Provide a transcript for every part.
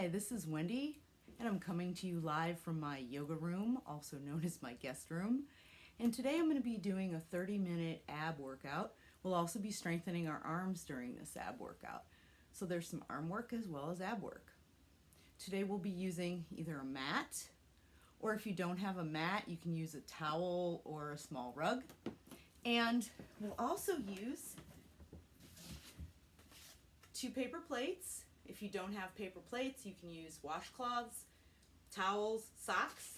Hi, this is Wendy, and I'm coming to you live from my yoga room, also known as my guest room. And today I'm going to be doing a 30-minute ab workout. We'll also be strengthening our arms during this ab workout. So there's some arm work as well as ab work. Today we'll be using either a mat, or if you don't have a mat, you can use a towel or a small rug. And we'll also use 2 paper plates. If you don't have paper plates, you can use washcloths, towels, socks,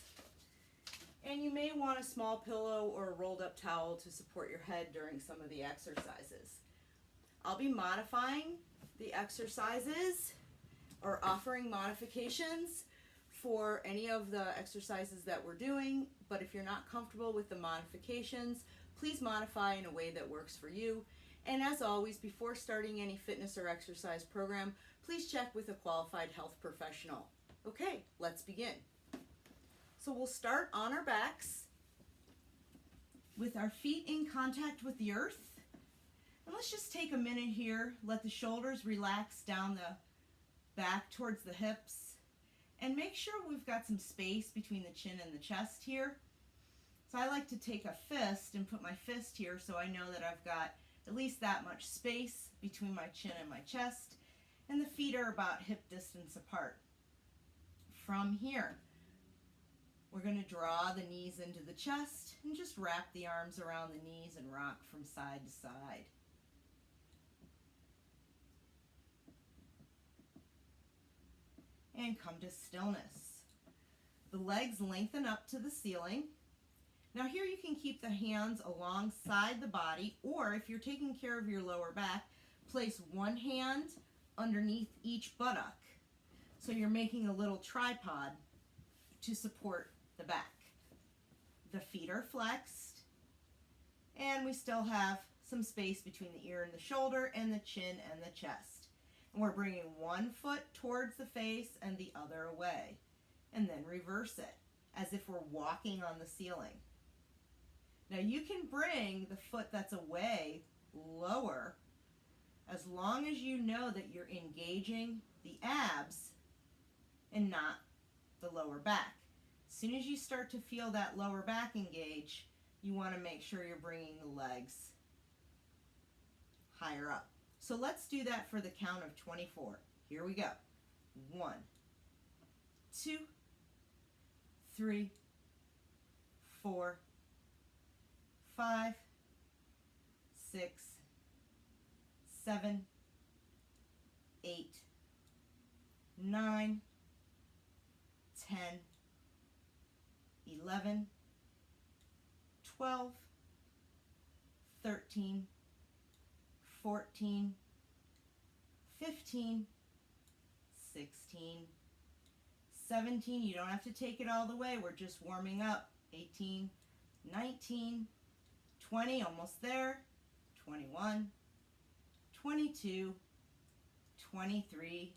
and you may want a small pillow or a rolled up towel to support your head during some of the exercises. I'll be modifying the exercises or offering modifications for any of the exercises that we're doing, but if you're not comfortable with the modifications, please modify in a way that works for you. And as always, before starting any fitness or exercise program, please check with a qualified health professional. Okay, let's begin. So we'll start on our backs with our feet in contact with the earth. And let's just take a minute here, let the shoulders relax down the back towards the hips, and make sure we've got some space between the chin and the chest here. So I like to take a fist and put my fist here so I know that I've got at least that much space between my chin and my chest, and the feet are about hip distance apart. From here, we're going to draw the knees into the chest and just wrap the arms around the knees and rock from side to side. And come to stillness. The legs lengthen up to the ceiling. Now here you can keep the hands alongside the body, or if you're taking care of your lower back, place one hand underneath each buttock. So you're making a little tripod to support the back. The feet are flexed, and we still have some space between the ear and the shoulder and the chin and the chest. And we're bringing one foot towards the face and the other away, and then reverse it as if we're walking on the ceiling. Now you can bring the foot that's away lower as long as you know that you're engaging the abs and not the lower back. As soon as you start to feel that lower back engage, you want to make sure you're bringing the legs higher up. So let's do that for the count of 24. Here we go. 1, 2, 3, 4, 5, 6, 7, 8, 9, 10, 11, 12, 13, 14, 15, 16, 17. You don't have to take it all the way. We're just warming up. 18, 19, 20, almost there. 21, 22, 23,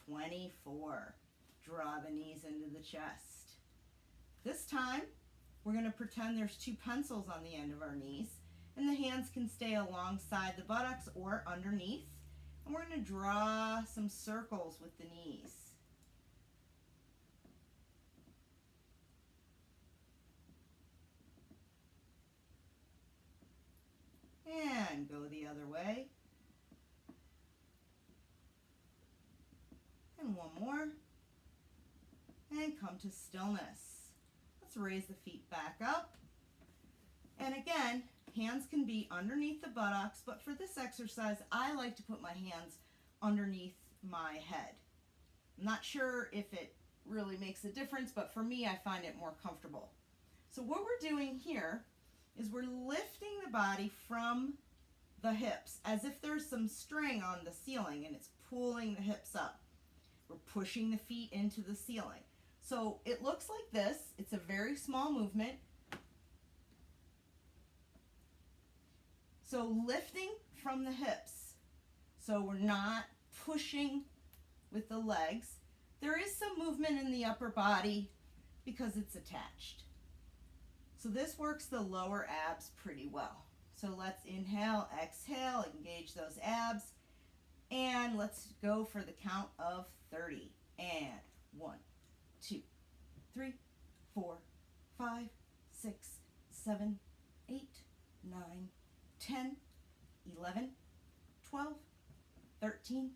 24. Draw the knees into the chest. This time, we're going to pretend there's 2 pencils on the end of our knees, and the hands can stay alongside the buttocks or underneath. And we're going to draw some circles with the knees. And go the other way. And one more. And come to stillness. Let's raise the feet back up. And again, hands can be underneath the buttocks, but for this exercise, I like to put my hands underneath my head. I'm not sure if it really makes a difference, but for me, I find it more comfortable. So what we're doing here is we're lifting the body from the hips as if there's some string on the ceiling and it's pulling the hips up. We're pushing the feet into the ceiling. So it looks like this. It's a very small movement. So lifting from the hips. So we're not pushing with the legs. There is some movement in the upper body because it's attached. So this works the lower abs pretty well. So let's inhale, exhale, engage those abs, and let's go for the count of 30. And 1, 2, 3, 4, 5, 6, 7, 8, 9, 10, 11, 12, 13,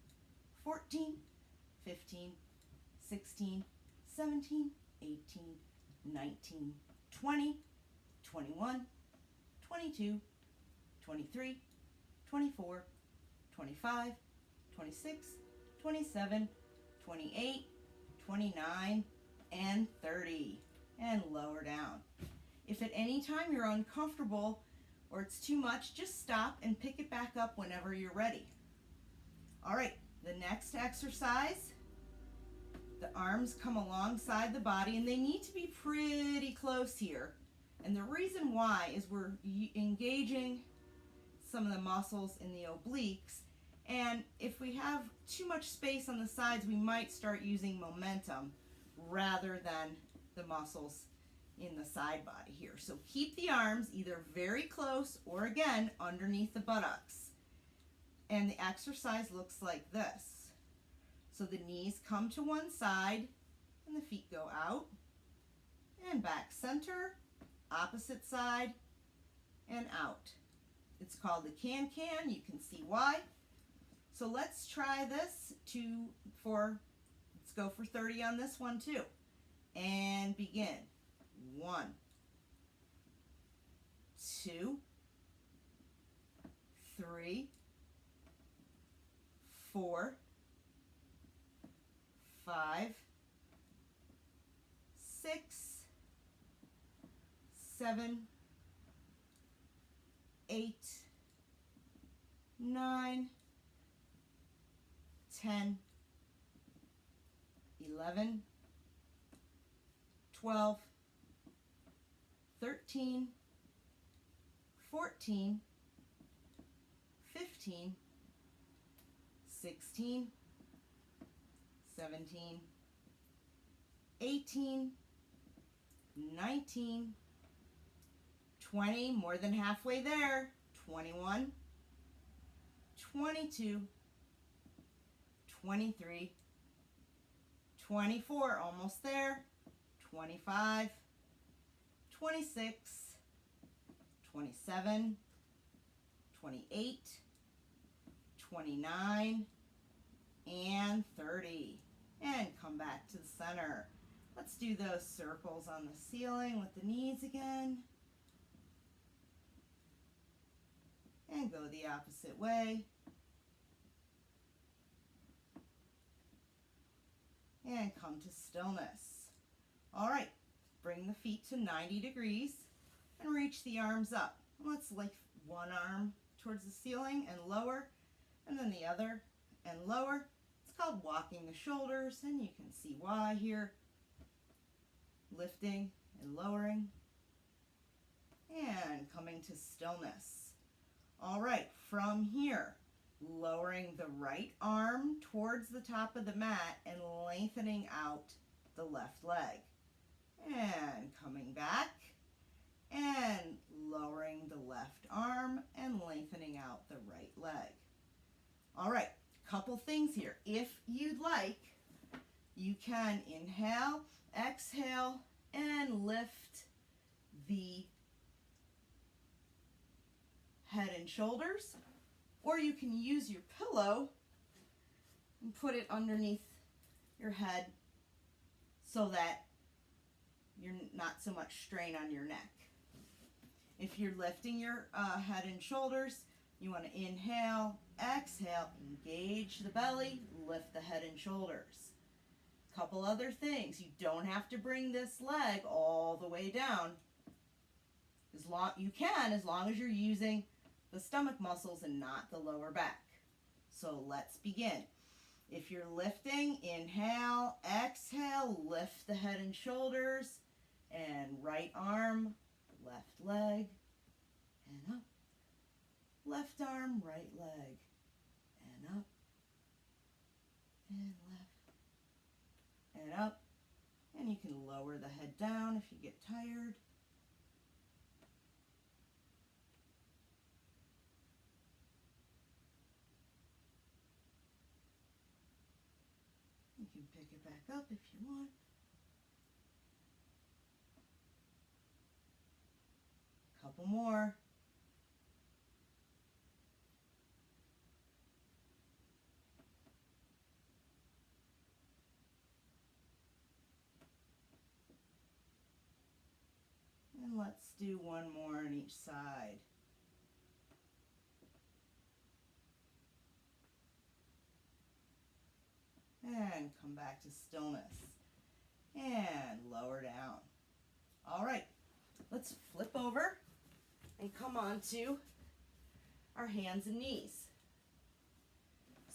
14, 15, 16, 17, 18, 19, 20, 21, 22, 23, 24, 25, 26, 27, 28, 29, and 30. And lower down. If at any time you're uncomfortable or it's too much, just stop and pick it back up whenever you're ready. All right, the next exercise, the arms come alongside the body and they need to be pretty close here. And the reason why is we're engaging some of the muscles in the obliques, and if we have too much space on the sides, we might start using momentum rather than the muscles in the side body here. So keep the arms either very close or again underneath the buttocks. And the exercise looks like this. So the knees come to one side and the feet go out and back center, opposite side and out. It's called the can-can. You can see why. So let's try this let's go for 30 on this one too. And begin. 1, 2, 3, 4, 5, 6, 7, 8, 9, 10, 11, 12, 13, 14, 15, 16, 17, 18, 19, 20, more than halfway there, 21, 22, 23, 24, almost there, 25, 26, 27, 28, 29, and 30. And come back to the center. Let's do those circles on the ceiling with the knees again. And go the opposite way. And come to stillness. All right, bring the feet to 90 degrees and reach the arms up. Let's lift one arm towards the ceiling and lower, and then the other and lower. It's called walking the shoulders, and you can see why here. Lifting and lowering, and coming to stillness. All right, from here, lowering the right arm towards the top of the mat and lengthening out the left leg. And coming back and lowering the left arm and lengthening out the right leg. All right, couple things here. If you'd like, you can inhale, exhale, and lift the head and shoulders, or you can use your pillow and put it underneath your head so that you're not so much strain on your neck. If you're lifting your head and shoulders, you want to inhale, exhale, engage the belly, lift the head and shoulders. Couple other things. You don't have to bring this leg all the way down. As long as you're using the stomach muscles and not the lower back. So let's begin. If you're lifting, inhale, exhale, lift the head and shoulders, and right arm, left leg, and up. Left arm, right leg, and up, and left, and up. And you can lower the head down if you get tired. You can pick it back up if you want. Couple more. And let's do one more on each side. And come back to stillness. And lower down. All right, let's flip over and come on to our hands and knees.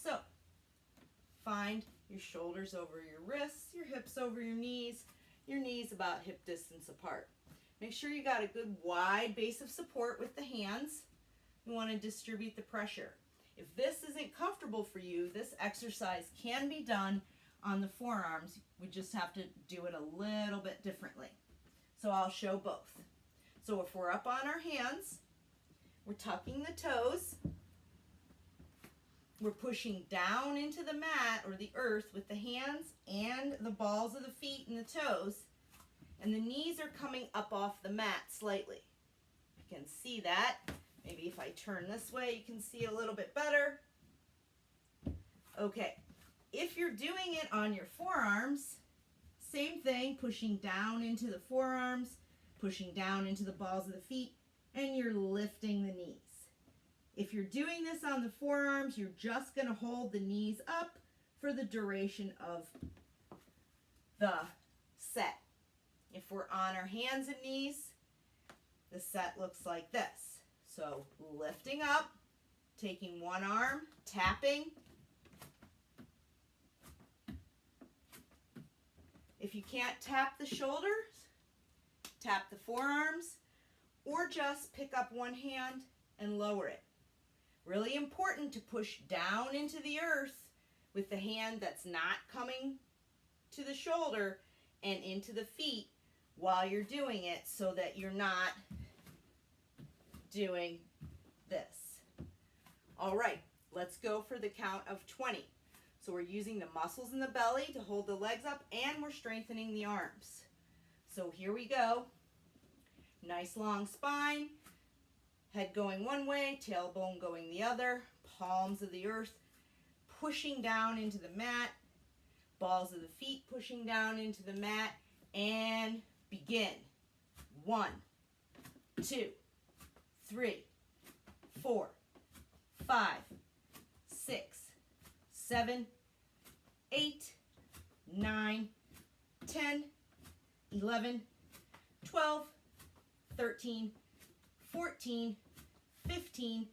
So, find your shoulders over your wrists, your hips over your knees about hip distance apart. Make sure you got a good wide base of support with the hands. You want to distribute the pressure. If this isn't comfortable for you, this exercise can be done on the forearms. We just have to do it a little bit differently. So I'll show both. So if we're up on our hands, we're tucking the toes. We're pushing down into the mat or the earth with the hands and the balls of the feet and the toes. And the knees are coming up off the mat slightly. You can see that. Maybe if I turn this way, you can see a little bit better. Okay, if you're doing it on your forearms, same thing, pushing down into the forearms, pushing down into the balls of the feet, and you're lifting the knees. If you're doing this on the forearms, you're just going to hold the knees up for the duration of the set. If we're on our hands and knees, the set looks like this. So lifting up, taking one arm, tapping. If you can't tap the shoulders, tap the forearms, or just pick up one hand and lower it. Really important to push down into the earth with the hand that's not coming to the shoulder and into the feet while you're doing it, so that you're not doing this. All right, let's go for the count of 20. So we're using the muscles in the belly to hold the legs up, and we're strengthening the arms. So here we go. Nice long spine, head going one way, tailbone going the other, palms of the earth pushing down into the mat, balls of the feet pushing down into the mat, and begin. 1, 2, 3, 4, 5, 6, 7, 8, 9, 10, 11, 12, 13, 14, 15,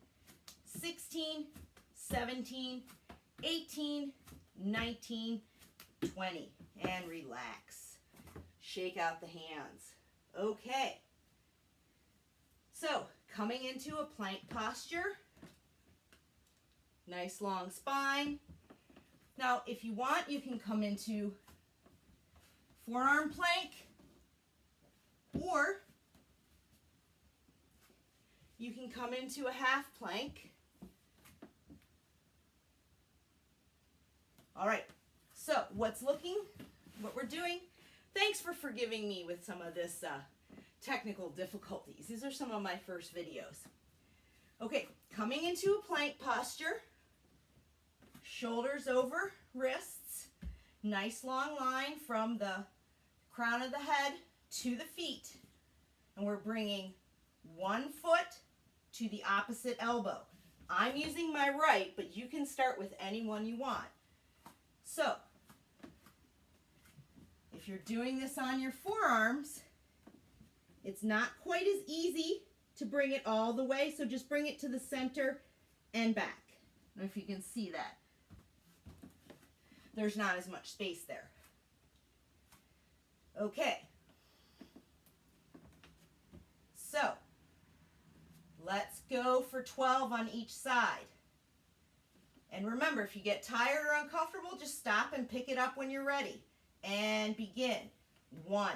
16, 17, 18, 19, 20. And relax. Shake out the hands. Okay. So, coming into a plank posture. Nice long spine. Now, if you want, you can come into forearm plank, or you can come into a half plank. All right, so what we're doing, thanks for forgiving me with some of this technical difficulties. These are some of my first videos. Okay, coming into a plank posture, shoulders over wrists, nice long line from the crown of the head to the feet, and we're bringing one foot to the opposite elbow. I'm using my right, but you can start with any one you want. So, if you're doing this on your forearms, it's not quite as easy to bring it all the way, so just bring it to the center and back. I don't know if you can see that. There's not as much space there. Okay. So, let's go for 12 on each side. And remember, if you get tired or uncomfortable, just stop and pick it up when you're ready. And begin. 1,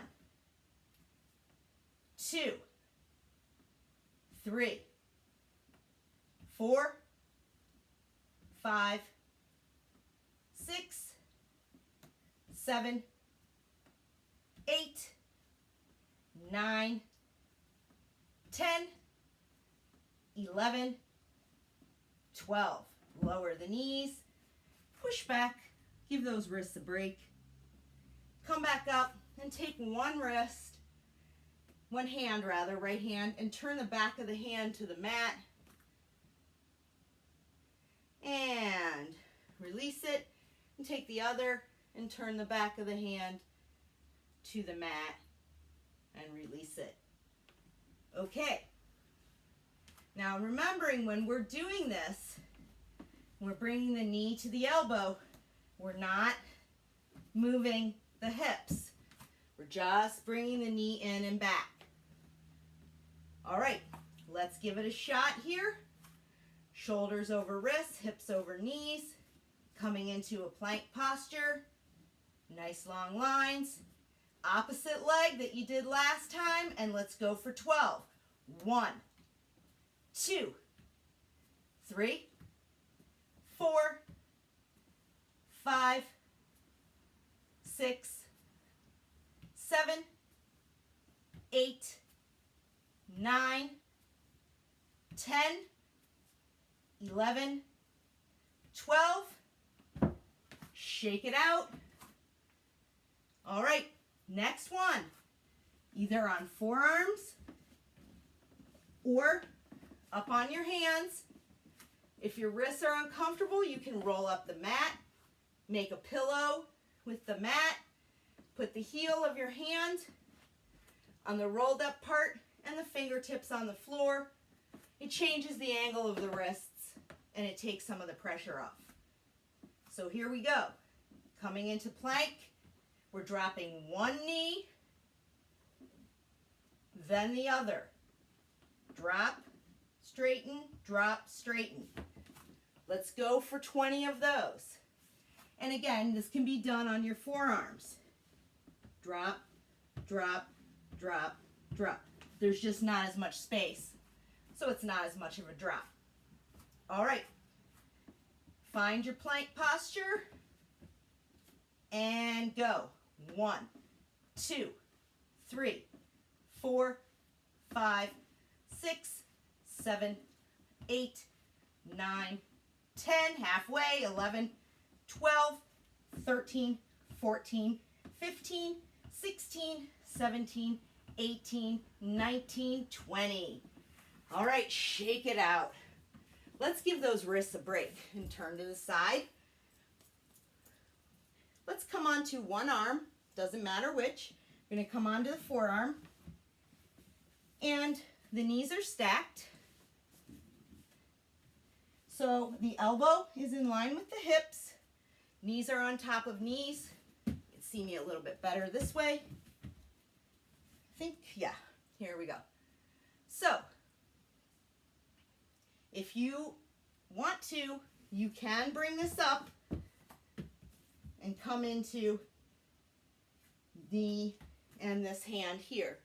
2, 3, 4, 5, 6, 7, 8, 9, 10, 11, 12. Lower the knees, push back, give those wrists a break. Come back up and take one hand, right hand, and turn the back of the hand to the mat. And release it, and take the other and turn the back of the hand to the mat and release it. Okay. Now remembering when we're doing this, we're bringing the knee to the elbow. We're not moving the hips. We're just bringing the knee in and back. All right, let's give it a shot here. Shoulders over wrists, hips over knees, coming into a plank posture. Nice long lines. Opposite leg that you did last time, and let's go for 12. 1, 2, 3, 4, 5, 6, 7, 8, 9, 10, 11, 12. Shake it out. All right, next one. Either on forearms or up on your hands. If your wrists are uncomfortable, you can roll up the mat, make a pillow with the mat, put the heel of your hand on the rolled up part and the fingertips on the floor. It changes the angle of the wrists and it takes some of the pressure off. So here we go. Coming into plank, we're dropping one knee, then the other. Drop, straighten, drop, straighten. Let's go for 20 of those. And again, this can be done on your forearms. Drop, drop, drop, drop. There's just not as much space, so it's not as much of a drop. All right. Find your plank posture and go. 1, 2, 3, 4, 5, 6, 7, 8, 9, 10, halfway, 11, 12, 13, 14, 15, 16, 17, 18, 19, 20. All right, shake it out. Let's give those wrists a break and turn to the side. Let's come onto one arm, doesn't matter which. We're going to come onto the forearm, and the knees are stacked. So the elbow is in line with the hips. Knees are on top of knees. You can see me a little bit better this way. I think, yeah, here we go. So, if you want to, you can bring this up and come into the and this hand here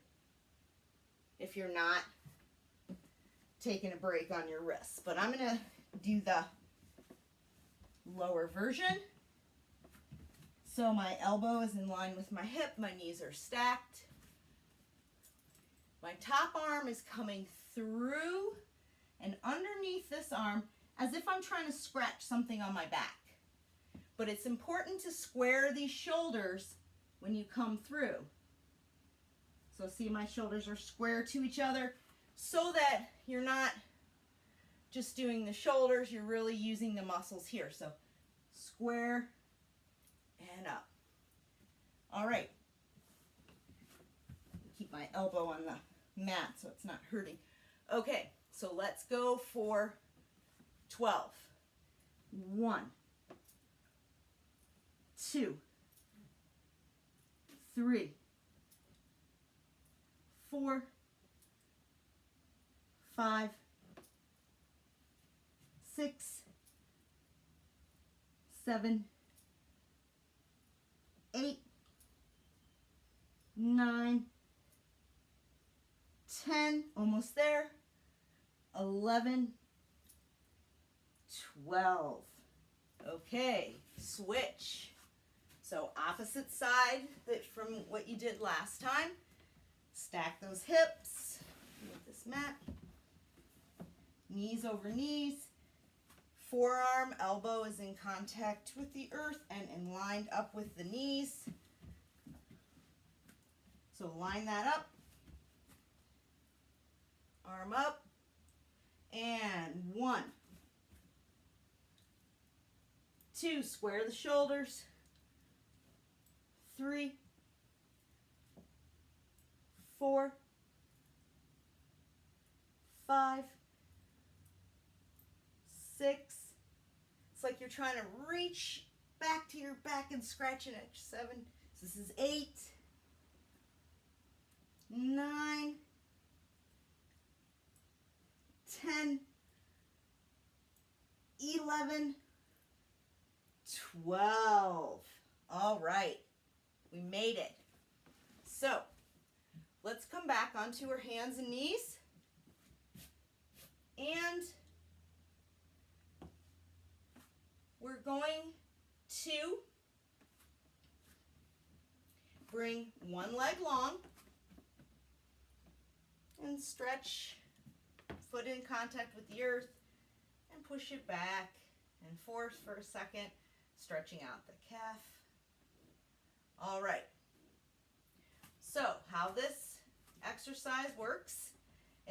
if you're not taking a break on your wrists. But I'm going to do the lower version. So my elbow is in line with my hip, my knees are stacked. My top arm is coming through and underneath this arm as if I'm trying to scratch something on my back. But it's important to square these shoulders when you come through. So see, my shoulders are square to each other so that you're not just doing the shoulders, you're really using the muscles here. So square and up. All right. Keep my elbow on the mat so it's not hurting. Okay, so let's go for 12. 1, 2, 3, 4, 5, 6, 7, 8, 9, 10, almost there, 11, 12. Okay, switch. So opposite side from what you did last time. Stack those hips with this mat. Knees over knees. Forearm, elbow is in contact with the earth and lined up with the knees. So line that up. Arm up. And 1, 2, square the shoulders. 3, 4, 5, 6. It's like you're trying to reach back to your back and scratch it. 7. So this is 8, 9, 10, 11, 12. All right, we made it. So let's come back onto our hands and knees. And we're going to bring one leg long and stretch, foot in contact with the earth, and push it back and forth for a second, stretching out the calf. All right. So how this exercise works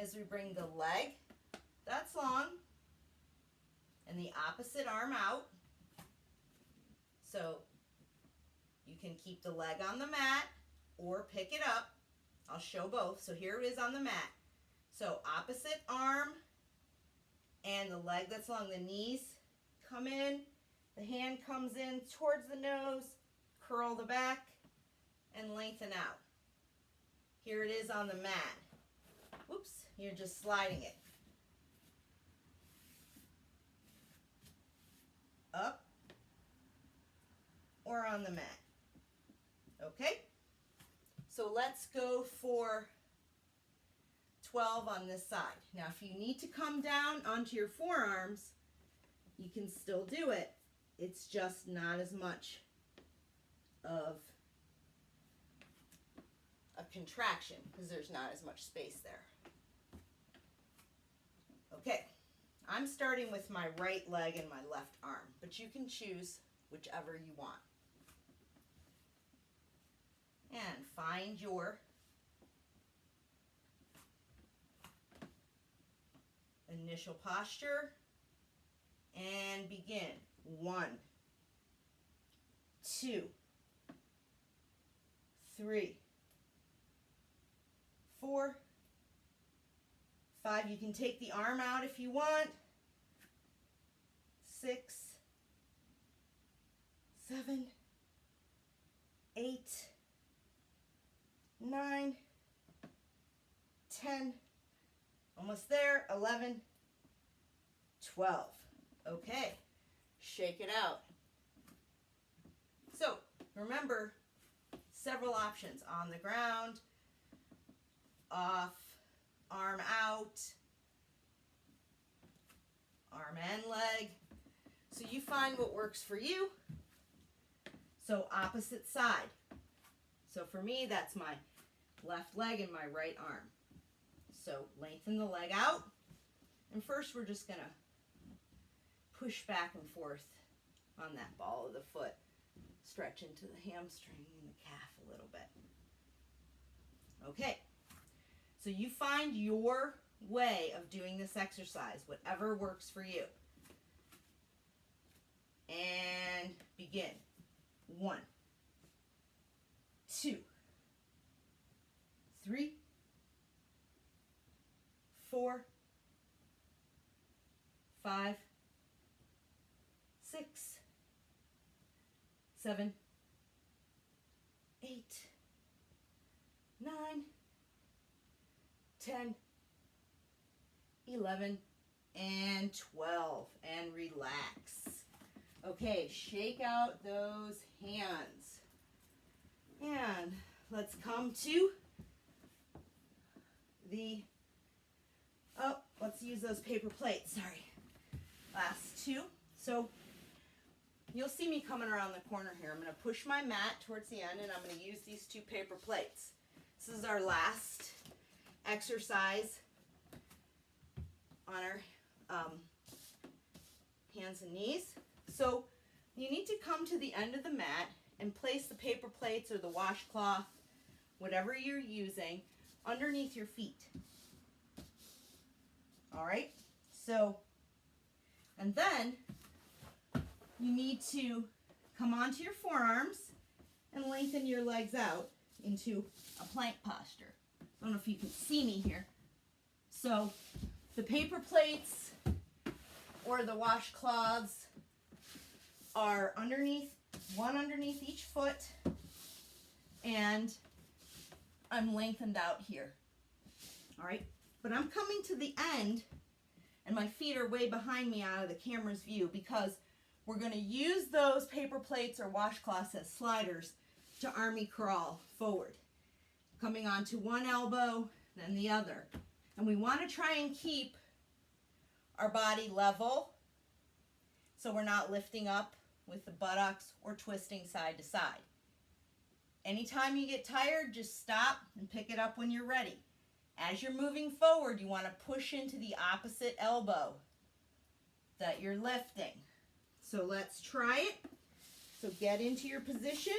is we bring the leg that's long and the opposite arm out. So you can keep the leg on the mat or pick it up. I'll show both. So here it is on the mat. So opposite arm and the leg that's long. The knees come in, the hand comes in towards the nose, curl the back, and lengthen out. Here it is on the mat. Whoops, you're just sliding it. Up or on the mat. Okay? So let's go for 12 on this side. Now if you need to come down onto your forearms, you can still do it. It's just not as much of a contraction because there's not as much space there. Okay, I'm starting with my right leg and my left arm, but you can choose whichever you want. And find your initial posture and begin. 1, 2, 3, 4, 5. You can take the arm out if you want. 6, 7, 8, 9, 10, almost there, 11, 12. Okay, shake it out. So remember, several options: on the ground, off, arm out, arm and leg. So you find what works for you. So opposite side. So for me, that's my left leg and my right arm. So lengthen the leg out. And first we're just going to push back and forth on that ball of the foot. Stretch into the hamstring and the calf a little bit. Okay. So you find your way of doing this exercise, whatever works for you. And begin. 1, 2, 3, 4, 5, 6, 7, 8, 9, 10, 11, and 12. And relax. Okay, shake out those hands. And let's come to the, let's use those paper plates, sorry. Last 2. So you'll see me coming around the corner here. I'm going to push my mat towards the end, and I'm going to use these 2 paper plates. This is our last exercise on our hands and knees. So you need to come to the end of the mat and place the paper plates or the washcloth, whatever you're using, underneath your feet. All right? So, and then you need to come onto your forearms and lengthen your legs out into a plank posture. I don't know if you can see me here. So the paper plates or the washcloths are underneath, one underneath each foot, and I'm lengthened out here. All right, but I'm coming to the end and my feet are way behind me out of the camera's view because we're going to use those paper plates or washcloths as sliders to army crawl forward. Coming onto one elbow, then the other. And we want to try and keep our body level so we're not lifting up with the buttocks or twisting side to side. Anytime you get tired, just stop and pick it up when you're ready. As you're moving forward, you want to push into the opposite elbow that you're lifting. So let's try it. So get into your position.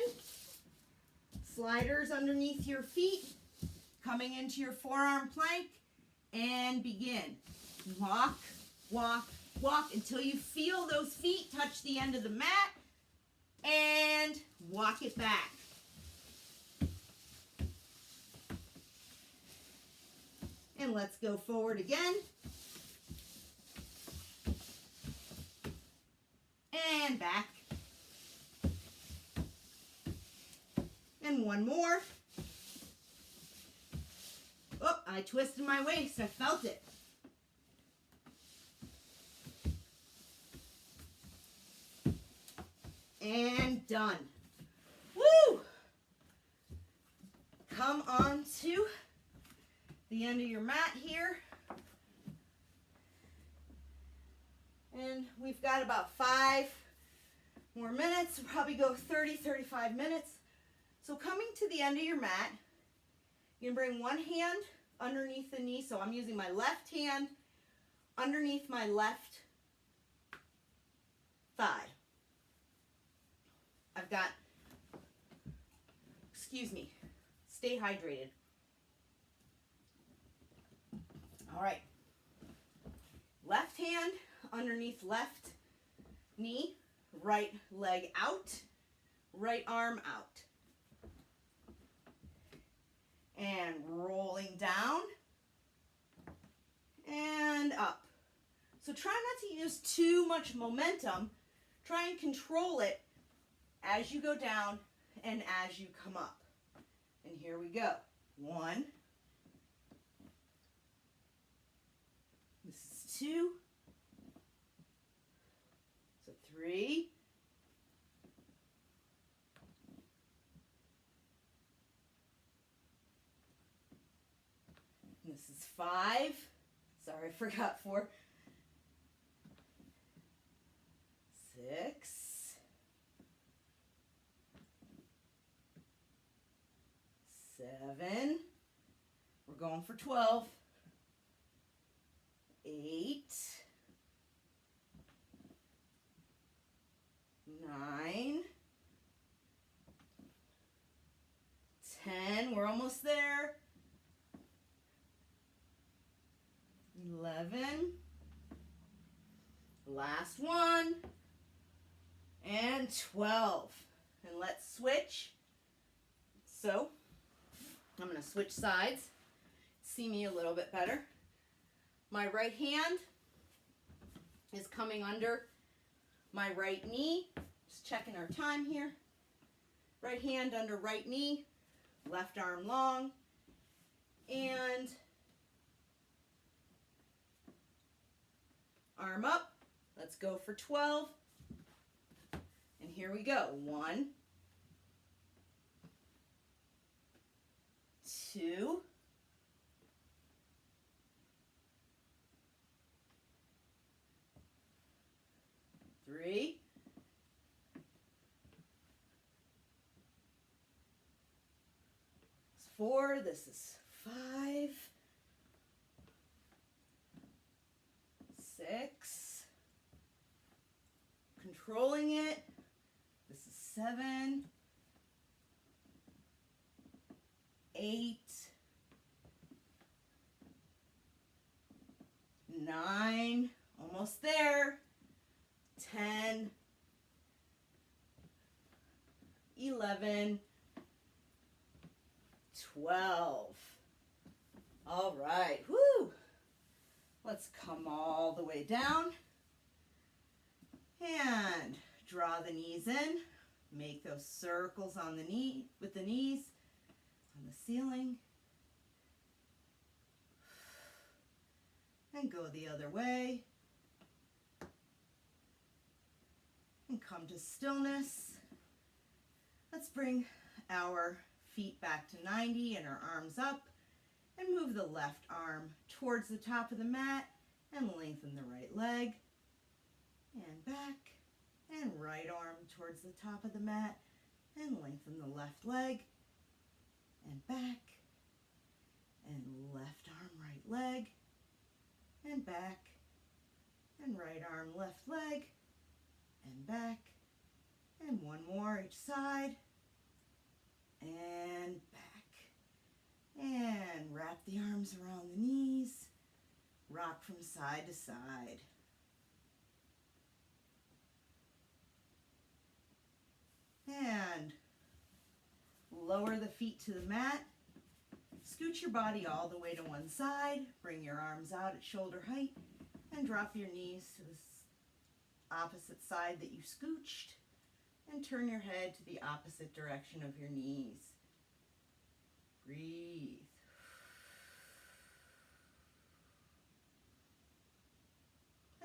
Sliders underneath your feet, coming into your forearm plank, and begin. Walk, walk, walk until you feel those feet touch the end of the mat, and walk it back. And let's go forward again. And back. And one more. Oh, I twisted my waist. I felt it. And done. Woo! Come on to the end of your mat here. And we've got about 5 more minutes. We'll probably go 30, 35 minutes. So coming to the end of your mat, you can bring one hand underneath the knee. So I'm using my left hand underneath my left thigh. I've got, excuse me, stay hydrated. All right. Left hand underneath left knee, right leg out, right arm out. And rolling down and up. So try not to use too much momentum. Try and control it as you go down and as you come up. And here we go. 1. This is 2. So 3. This is 5. Sorry, I forgot 4. 6. 7. We're going for 12. 8. 9. 10. We're almost there. 11. Last one. And 12. And let's switch. So, I'm going to switch sides. See me a little bit better. My right hand is coming under my right knee. Just checking our time here. Right hand under right knee. Left arm long. And arm up. Let's go for 12. And here we go. 1, 2, 3, 4. This is 5. 6. Controlling it. This is 7. 8. 9. Almost there. 10. 11. 12. All right. Woo! Let's come all the way down and draw the knees in. Make those circles on the knee with the knees on the ceiling. And go the other way. And come to stillness. Let's bring our feet back to 90 and our arms up. And move the left arm towards the top of the mat and lengthen the right leg. And back. And right arm towards the top of the mat and lengthen the left leg. And back. And left arm, right leg. And back. And right arm, left leg. And back. And one more each side. And back. And wrap the arms around the knees. Rock from side to side. And lower the feet to the mat. Scoot your body all the way to one side. Bring your arms out at shoulder height. And drop your knees to the opposite side that you scooched. And turn your head to the opposite direction of your knees. Breathe.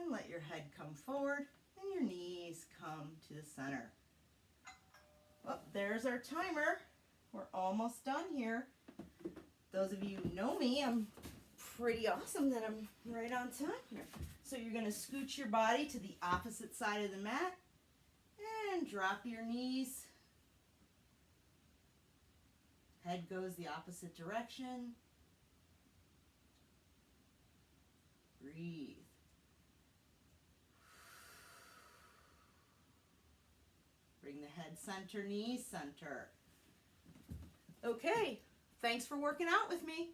And let your head come forward and your knees come to the center. Well, there's our timer. We're almost done here. Those of you who know me, I'm pretty awesome that I'm right on time here. So you're going to scooch your body to the opposite side of the mat and drop your knees. Head goes the opposite direction. Breathe. Bring the head center, knees center. Okay, thanks for working out with me.